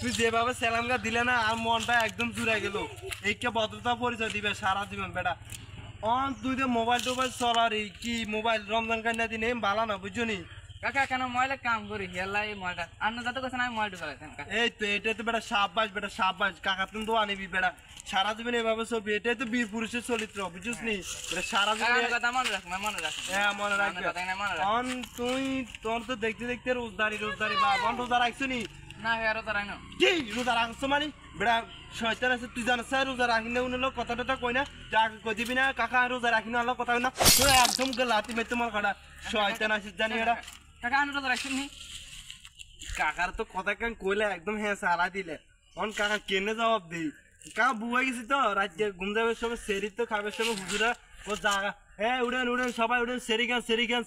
তুই যেভাবে সেলামটা দিলে না আর মনটা একদম জুড়ে গেল। এইকে ভদ্রতা পরিচয় দিবে সারা জীবন বেটা। তুই তো মোবাইল টোবাইল চলার কি মোবাইল রমজান কান্না দিন ভালো না বুঝছো নি কাকা কেন মোবাইলে কাম করি হেলাই মোবাইলটা আন্ন যত কথা আমি মোবাইল ঢুকাইতাম এই তো এটাই তো বেটা সাব্বাস কাকা তুমি তো আনিবি বেটা সারা জীবন এভাবে চলবি। এটাই তো বীর পুরুষের চরিত্র বুঝছিস নি সারা জীবন কথা মনে রাখ হ্যাঁ মনে রাখবে। তুই তোর তো দেখতে দেখতে রোজদারি বা রোজা রাখছো নি না হেরো তারাই না কি রোজা রাখছো মানে বেটা শয়তান আছে তুই জানাস রোজা রাখি না উনি লোক কথাটা কই না যা কই দিবি না কাকা রোজা রাখি না কথা কই না তুই একদম লাতি মে তোমার কাটা শয়তান আছিস জানি এটা কাকা আনো রোজা রাখছিস নি কাকার তো কথা কেন কইলে একদম হ্যাঁ সারা দিলে অন কাকা কেনে জবাব দিই কাকা বুয়া গেছি তো রাজ্যে ঘুম যাবে সময় সেরি তো খাবে সময় হুজুরা ও জায়গা হ্যাঁ উড়েন সবাই উড়েন সেরি গান